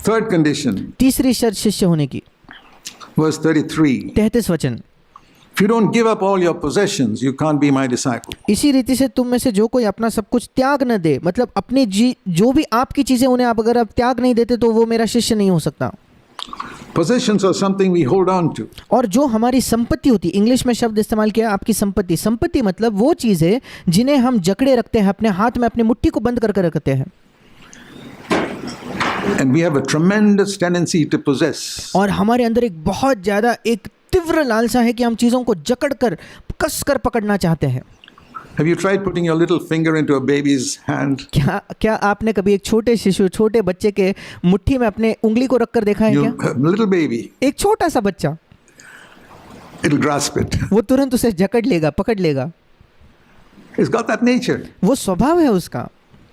Third condition, तीसरी शर्त शिष्य होने की, verse 33. 33 वचन, If you don't give up all your possessions, you can't be my disciple. इसी रीति से तुम में से जो कोई अपना सब कुछ त्याग न दे, मतलब अपनी जो भी आपकी चीजें उन्हें आप अगर आप त्याग नहीं देते तो वो मेरा शिष्य नहीं हो सकता। Possessions are something we hold on to. और जो हमारी संपत्ति होती, इंग्लिश में शब्द इस्तेमाल किया आपकी संपत्ति। संपत्ति मतलब वो चीजें जिन्हें हम जकड़े रखते हैं, अपने हाथ में अपनी मुट्ठी को बंद करके रखते हैं। And we have a tremendous tendency to possess. और हमारे अंदर एक बहुत ज्यादा एक तीव्र लालसा है कि हम चीजों को जकड़ कर कस कर पकड़ना चाहते हैं। Have you tried putting your little finger into a baby's hand? क्या आपने कभी एक छोटे शिशु, छोटे बच्चे के मुट्ठी में अपने उंगली को रखकर देखा है क्या? Little baby. एक छोटा सा बच्चा, It'll grasp it. वो तुरंत उसे जकड़ लेगा, पकड़ लेगा। It's got that nature. वो स्वभाव है उसका।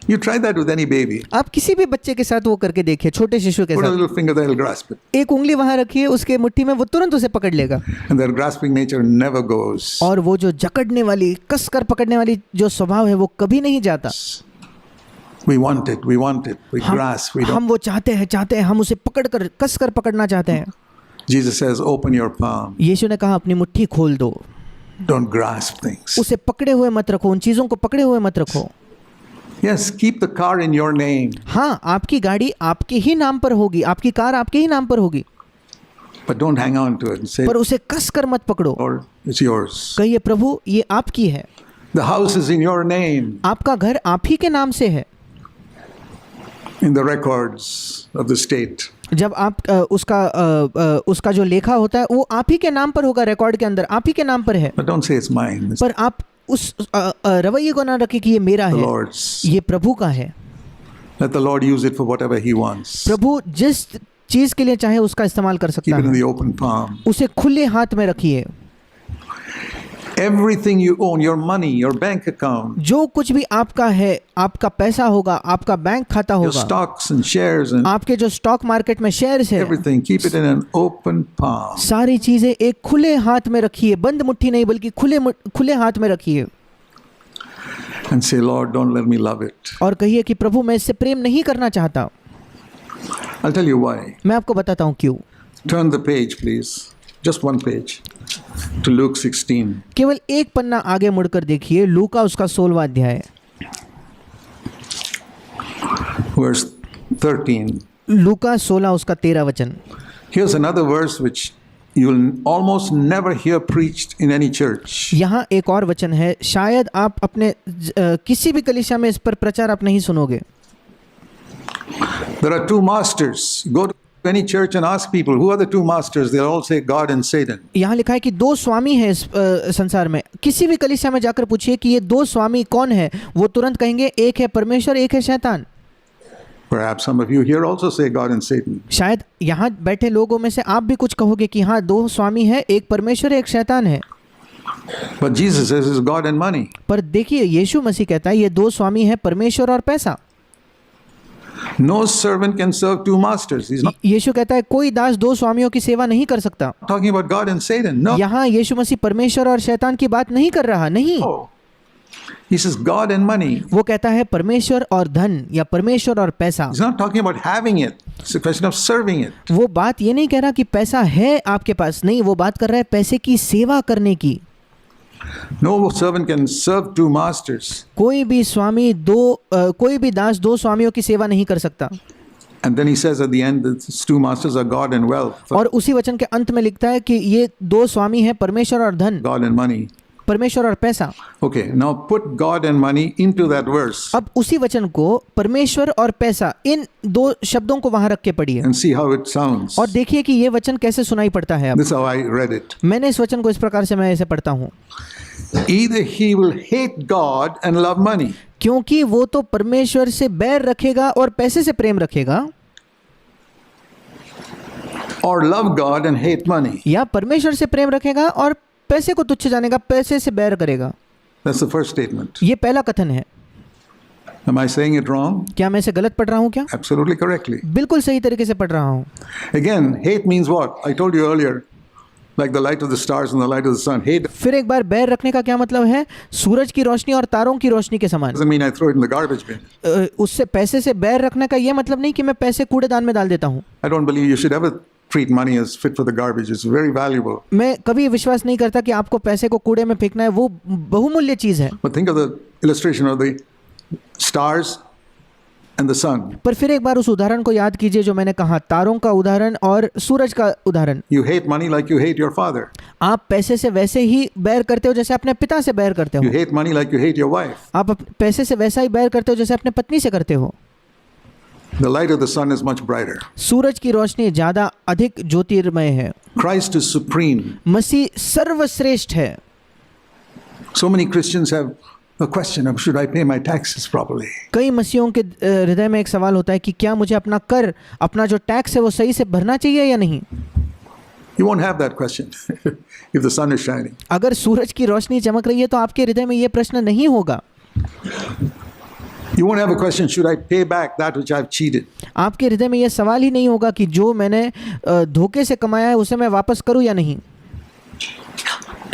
You try that with any baby. आप किसी भी बच्चे के साथ वो करके देखिए, छोटे शिशु के Put a साथ। little finger there, it'll grasp it. एक उंगली वहां रखिए उसके मुट्ठी में, वो तुरंत उसे पकड़ लेगा। And their grasping nature never goes. और वो जो जकड़ने वाली, कस कर पकड़ने वाली जो स्वभाव है वो कभी नहीं जाता। We want it, we want it, we grasp, we हम don't. वो चाहते हैं, हम उसे पकड़ कर कस कर पकड़ना चाहते हैं। Jesus says, open your palm. यीशु ने कहा अपनी मुट्ठी खोल दो, Don't grasp things. उसे पकड़े हुए मत रखो, उन चीजों को पकड़े हुए मत रखो। Yes, keep the car in your name. हाँ, आपकी गाड़ी आपके ही नाम पर होगी, आपकी कार आपके ही नाम पर होगी, But don't hang on to it and say, पर उसे कस कर मत पकड़ो। Lord, it's yours. कहिए प्रभु ये आपकी है, The house is in your name, आपका घर आप ही के नाम से है। in the records of the state. जब आप उसका जो लेखा होता है वो आप ही के नाम पर होगा, रिकॉर्ड के अंदर आप ही के नाम पर है। But don't say it's mine. It's पर आप उस रवैये को ना रखें कि ये मेरा the है, Lord's. ये प्रभु का है। Let the Lord use it for whatever He wants. प्रभु जिस चीज के लिए चाहे उसका इस्तेमाल कर सकता Keep it in है, the open palm. उसे खुले हाथ में रखिए। Everything you own, your money, your bank account, जो कुछ भी आपका है, आपका पैसा होगा, आपका बैंक खाता your होगा, stocks and shares and आपके जो स्टॉक मार्केट में शेयर्स है, everything, keep it in an open palm. सारी चीजें एक खुले हाथ में रखिए, बंद मुट्ठी नहीं बल्कि खुले हाथ में रखिए। And say, Lord, don't let me love it. और कहिए कि प्रभु मैं इससे प्रेम नहीं करना चाहता। I'll tell you why. मैं आपको बताता हूँ क्यों। Turn the page, please. Just one page. To Luke 16. केवल एक पन्ना आगे मुड़कर देखिए, लूका उसका 16वां अध्याय, Verse 13. लूका 16 उसका 13 वचन। Here's another verse which you'll almost never hear preached in any church. यहाँ एक और वचन है, शायद आप अपने किसी भी कलीसिया में इस पर प्रचार आप नहीं सुनोगे। There are two masters. Go to any church and ask people, who are the two masters? They'll all say God and Satan. यहाँ लिखा है कि दो स्वामी हैं इस संसार में। किसी भी कलीसिया में जाकर पूछिए कि ये दो स्वामी कौन है, वो तुरंत कहेंगे एक है परमेश्वर, एक है शैतान। Perhaps some of you here also say God and Satan. शायद यहाँ बैठे लोगों में से आप भी कुछ कहोगे कि हाँ दो स्वामी है, एक परमेश्वर एक शैतान है। But Jesus says it's God and money. पर देखिए यीशु मसीह कहता है ये दो स्वामी है, परमेश्वर और पैसा। No servant can serve two masters. He's not यीशु कहता है कोई दास दो स्वामियों की सेवा नहीं कर सकता। talking about God and Satan. No. यहाँ यीशु मसीह परमेश्वर और शैतान की बात नहीं कर रहा, नहीं। Oh. He says God and money. वो कहता है परमेश्वर और धन या परमेश्वर और पैसा। He's not talking about having it. It's a question of serving it. वो बात ये नहीं कह रहा कि पैसा है आपके पास, नहीं, वो बात कर रहा है पैसे की सेवा करने की। No servant can serve two masters. कोई भी दास दो स्वामियों की सेवा नहीं कर सकता। And then he says at the end that these two masters are God and wealth. और उसी वचन के अंत में लिखता है कि ये दो स्वामी हैं, परमेश्वर और धन, God and money. परमेश्वर और पैसा। Okay, now put God and money into that verse अब उसी वचन को परमेश्वर और पैसा इन दो शब्दों को वहां रख के पढ़िए and see how it sounds. और देखिए कि ये वचन कैसे सुनाई पड़ता है। अब This is how I read it. मैंने इस वचन को इस प्रकार से मैं इसे पढ़ता हूँ, Either he will hate God and love money, क्योंकि वो तो परमेश्वर से बैर रखेगा और पैसे से प्रेम रखेगा, or love God and hate money. या परमेश्वर से प्रेम रखेगा और पैसे को तुच्छ जानेगा, पैसे से बैर करेगा। That's the first statement. ये पहला कथन है। Am I saying it wrong? क्या मैं इसे गलत पढ़ रहा हूँ क्या? Absolutely correctly. बिल्कुल सही तरीके से पढ़ रहा हूँ। Again, hate means what? I told you earlier. like the light of the stars and the light of the sun. Hate फिर एक बार बैर रखने का क्या मतलब है? सूरज की रोशनी और तारों की रोशनी के समान। doesn't mean I throw it in the garbage bin. उससे पैसे से बैर रखने का ये मतलब नहीं कि मैं पैसे कूड़ेदान में डाल देता हूँ। I don't believe you should ever treat money as fit for the garbage. It's very valuable. मैं कभी विश्वास नहीं करता कि आपको पैसे को कूड़े में फेंकना है, वो बहुमूल्य चीज़ है। But think of the illustration of the stars and the sun. पर फिर एक बार उस उदाहरण को याद कीजिए जो मैंने कहा, तारों का उदाहरण और सूरज का उदाहरण। You hate money like you hate your father. आप पैसे से वैसे ही बैर करते हो जैसे अपने पिता से बैर करते You हो। hate money like you hate your wife. आप पैसे से वैसा ही बैर करते हो जैसे अपने पत्नी से करते हो। The light of the sun is much brighter. सूरज की रोशनी ज़्यादा अधिक ज्योतिर्मय है। Christ is supreme. मसीह सर्वश्रेष्ठ है। So many Christians have a question of should I pay my taxes properly? कई मसीहों के हृदय में एक सवाल होता है कि क्या मुझे अपना कर, अपना जो टैक्स है वो सही से भरना चाहिए या नहीं। You won't have that question if the sun is shining. अगर सूरज की रोशनी चमक रही है तो आपके हृदय में ये प्रश्न नहीं होगा। You won't have a question should I pay back that which I've cheated? आपके हृदय में ये सवाल ही नहीं होगा कि जो मैंने धोखे से कमाया है उसे मैं वापस करूं या नहीं।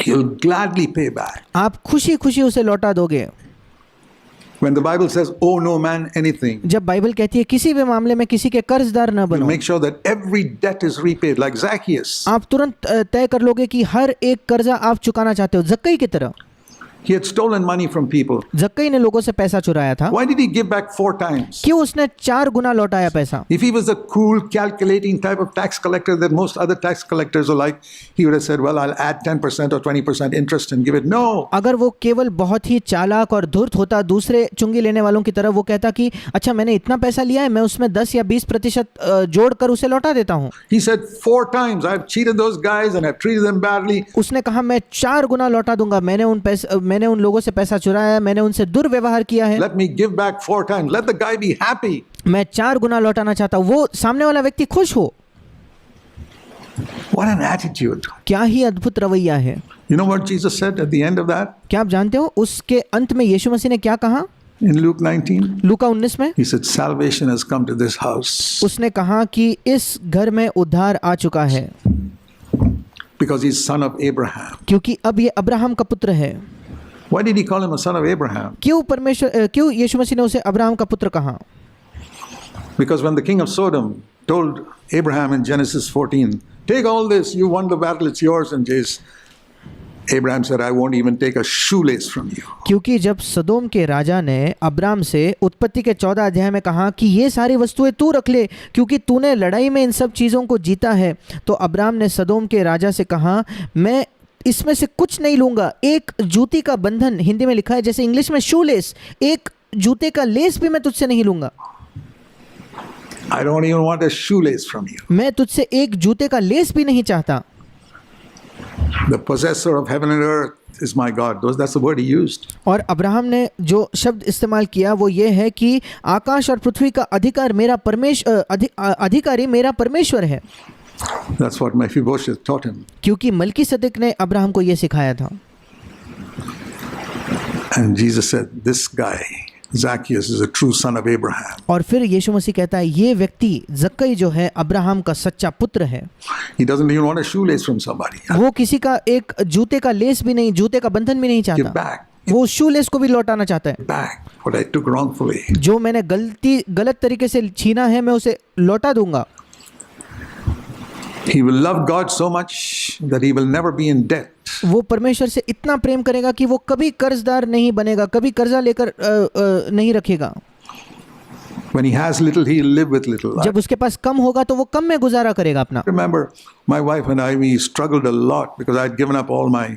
You'll gladly pay back. आप खुशी खुशी उसे लौटा दोगे। When the Bible says, owe no man anything, जब बाइबल कहती है किसी भी मामले में किसी के कर्जदार न you'll बनो, make sure that every debt is repaid, like Zacchaeus. आप तुरंत तय कर लोगे कि हर एक कर्जा आप चुकाना चाहते हो, जक्कई की तरह। He had stolen money from people. जक्कई ने लोगों से पैसा चुराया था। Why did he give back 4 times? क्यों उसने 4 गुना लौटाया पैसा? If he was the cool, calculating type of tax collector that most other tax collectors are like, he would have said, well, I'll add 10% or 20% interest and give it. No. अगर वो केवल बहुत ही चालाक और धूर्त होता, दूसरे चुंगी लेने वालों की तरह, वो कहता कि अच्छा मैंने इतना पैसा लिया है, मैं उसमें 10 या 20% जोड़कर उसे लौटा देता हूँ। He said 4 times, I've cheated those guys and I've treated them badly. उसने कहा मैं 4 गुना लौटा दूंगा, मैंने उन लोगों से पैसा चुराया है, मैंने उनसे दुर्व्यवहार किया है। Let me give back 4 times. Let the guy be happy. मैं 4 गुना लौटाना चाहता हूँ, वो सामने वाला व्यक्ति खुश हो। What an attitude. क्या ही अद्भुत रवैया है। You know what Jesus said at the end of that? क्या आप जानते हो उसके अंत में यीशु मसीह ने क्या कहा? In Luke 19, लूका 19 में he said, salvation has come to this house उसने कहा कि इस घर में उद्धार आ चुका है because he's son of Abraham. क्योंकि अब ये अब्राहम का पुत्र है। Why did he call him a son of Abraham? क्यों यीशु मसीह ने उसे अब्राहम का पुत्र कहा? Because when the king of Sodom told Abraham in Genesis 14, take all this, you won the battle, it's yours, and Abraham said, I won't even take a shoelace from you. क्योंकि जब सदोम के राजा ने Abram से उत्पत्ति के 14 अध्याय में कहा कि ये सारी वस्तुएं तू रख ले क्योंकि तूने लड़ाई में इन सब चीज़ों को जीता है, तो अब्राम ने सदोम के राजा से कहा मैं इसमें से कुछ नहीं लूँगा, एक जूती का बंधन, हिंदी में लिखा है जैसे इंग्लिश में शूलेस, एक जूते का लेस भी मैं तुझसे नहीं लूँगा। I don't even want a shoelace from you. मैं तुझसे एक जूते का लेस भी नहीं चाहता। The possessor of heaven and earth is my God. That's the word he used. और अब्राहम ने जो शब्द इस्तेमाल किया वो ये है कि आकाश और पृथ्वी का अधिकारी मेरा परमेश्वर है। That's what Mephibosheth taught him. क्योंकि मलकीसदेक ने अब्राहम को ये सिखाया था। And Jesus said, this guy, Zacchaeus, is a true son of Abraham. और फिर यीशु मसीह कहता है ये व्यक्ति जक्कई जो है अब्राहम का सच्चा पुत्र है। He doesn't even want a shoelace from somebody. वो किसी का एक जूते का लेस भी नहीं, जूते का बंधन भी नहीं Give चाहता, back. वो शूलेस को भी लौटाना चाहता है। Back what I took wrongfully. जो मैंने गलत तरीके से छीना है मैं उसे लौटा दूंगा। He will love God so much that he will never be in debt. वो परमेश्वर से इतना प्रेम करेगा कि वो कभी कर्जदार नहीं बनेगा, कभी कर्जा लेकर नहीं रखेगा। When he has little, he will live with little. जब उसके पास कम होगा तो वो कम में गुजारा करेगा अपना। Remember, my wife and I, we struggled a lot because I had given up all my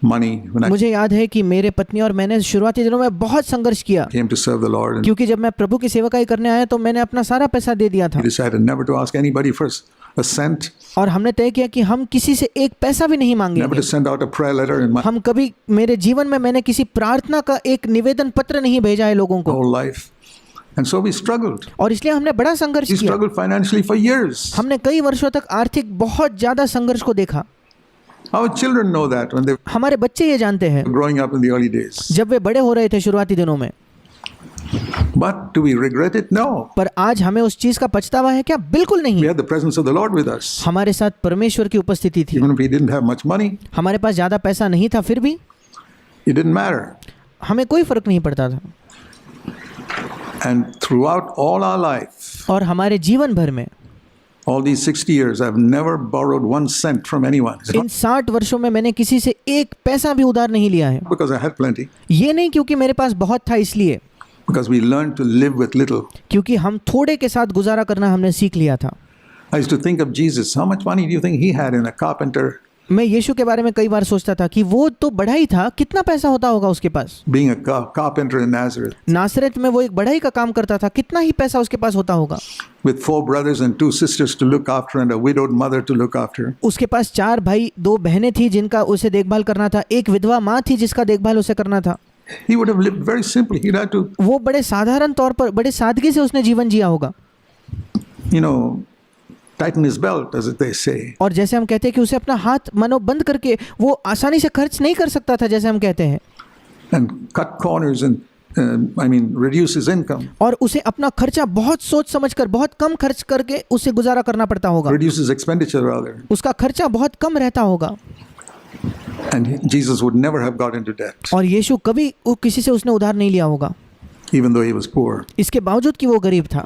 money when I मुझे याद है कि मेरे पत्नी और मैंने शुरुआती दिनों में बहुत संघर्ष किया, came to serve the Lord, and क्योंकि जब मैं प्रभु की सेवकाई करने आया तो मैंने अपना सारा पैसा दे दिया था। we decided never to ask anybody for a cent, और हमने तय किया कि हम किसी से एक पैसा भी नहीं never मांगेंगे। to send out a prayer letter in my हम कभी, मेरे जीवन में मैंने किसी प्रार्थना का एक निवेदन पत्र नहीं भेजा है लोगों को। whole life. And so we struggled. और इसलिए हमने बड़ा संघर्ष We किया। struggled financially for years. हमने कई वर्षों तक आर्थिक बहुत ज्यादा संघर्ष को देखा। Our children know that when they were हमारे बच्चे ये जानते हैं growing up in the early days. जब वे बड़े हो रहे थे शुरुआती दिनों में। But do we regret it? No. पर आज हमें उस चीज का पछतावा है क्या? बिल्कुल We नहीं। had the presence of the Lord with us. हमारे साथ परमेश्वर की उपस्थिति थी। Even if we didn't have much money, हमारे पास ज्यादा पैसा नहीं था, फिर भी it didn't matter. हमें कोई फर्क नहीं पड़ता था। And throughout all our life, और हमारे जीवन भर में, all these 60 years, I've never borrowed 1 cent from anyone. It's in not 60 वर्षों में मैंने किसी से एक पैसा भी उधार नहीं लिया है। because I had plenty, ये नहीं क्योंकि मेरे पास बहुत था इसलिए, because we learned to live with little. क्योंकि हम थोड़े के साथ गुजारा करना हमने सीख लिया था। I used to think of Jesus. How much money do you think he had in a carpenter? मैं यीशु के बारे में कई बार सोचता था कि वो तो बड़ा ही था, कितना पैसा होता होगा उसके पास। Being a carpenter in Nazareth, नासरत में वो एक बढ़ई का काम करता था, कितना ही पैसा उसके पास होता होगा। with 4 brothers and 2 sisters to look after and a widowed mother to look after. उसके पास 4 भाई 2 बहनें थी जिनका उसे देखभाल करना था, एक विधवा माँ थी जिसका देखभाल उसे करना था। He would have lived very simply. He'd had to, वो बड़े साधारण तौर पर, बड़े सादगी से उसने जीवन जिया होगा। you know, tighten his belt, as they say. और जैसे हम कहते हैं कि उसे अपना हाथ मानो बंद करके वो आसानी से खर्च नहीं कर सकता था, जैसे हम कहते हैं, And cut corners and, reduce his income, और उसे अपना खर्चा बहुत सोच समझकर, बहुत कम खर्च करके उसे गुजारा करना पड़ता होगा। reduce his expenditure rather. उसका खर्चा बहुत कम रहता होगा। And Jesus would never have got into debt, और यीशु कभी किसी से उसने उधार नहीं लिया होगा, even though he was poor. इसके बावजूद कि वो गरीब था।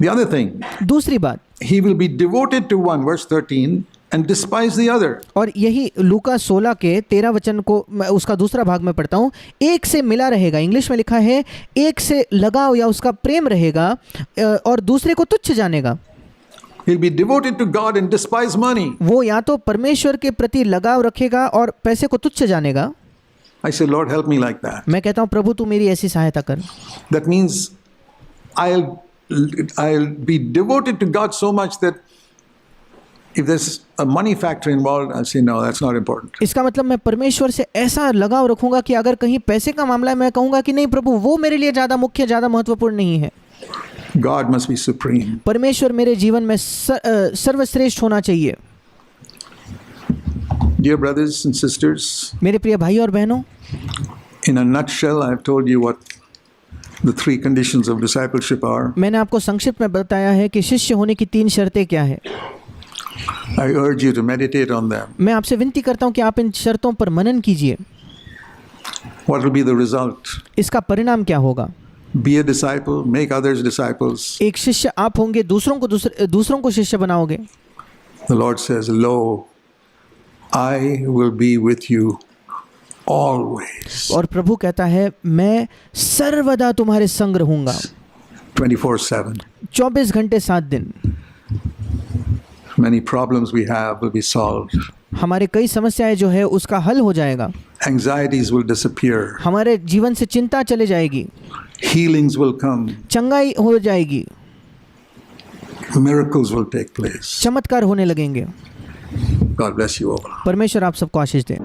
The other thing, दूसरी बात, he will be devoted to one, verse 13, and despise the other. और यही लूका 16 के 13 वचन को मैं उसका दूसरा भाग में पढ़ता हूँ। एक से मिला रहेगा, इंग्लिश में लिखा है एक से लगाव या उसका प्रेम रहेगा और दूसरे को तुच्छ जानेगा। He'll be devoted to God and despise money. वो या तो परमेश्वर के प्रति लगाव रखेगा और पैसे को तुच्छ जानेगा। I say, Lord, help me like that. मैं कहता हूँ प्रभु तू मेरी ऐसी सहायता कर। That means I'll be devoted to God so much that if there's a money factor involved, I'll say, no, that's not important. इसका मतलब मैं परमेश्वर से ऐसा लगाव रखूंगा कि अगर कहीं पैसे का मामला है मैं कहूँगा कि नहीं प्रभु, वो मेरे लिए ज़्यादा मुख्य, ज़्यादा महत्वपूर्ण नहीं है। God must be supreme. परमेश्वर मेरे जीवन में सर्वश्रेष्ठ होना चाहिए। Dear brothers and sisters, मेरे प्रिय भाई और बहनों, in a nutshell, I've told you what the 3 conditions of discipleship are. मैंने आपको संक्षिप्त में बताया है कि शिष्य होने की 3 शर्तें क्या है। I urge you to meditate on them. मैं आपसे विनती करता हूँ कि आप इन शर्तों पर मनन कीजिए। What will be the result? इसका परिणाम क्या होगा? Be a disciple, make others disciples. एक शिष्य आप होंगे, दूसरों को शिष्य बनाओगे। The Lord says, lo, I will be with you always. और प्रभु कहता है मैं सर्वदा तुम्हारे संग रहूंगा। 24/7. 24 घंटे 7 दिन। Many problems we have will be solved. हमारे कई समस्याएं जो है उसका हल हो जाएगा। Anxieties will disappear. हमारे जीवन से चिंता चले जाएगी। Healings will come. चंगाई हो जाएगी। Miracles will take place. चमत्कार होने लगेंगे। God bless you all. परमेश्वर आप सबको आशीष दे।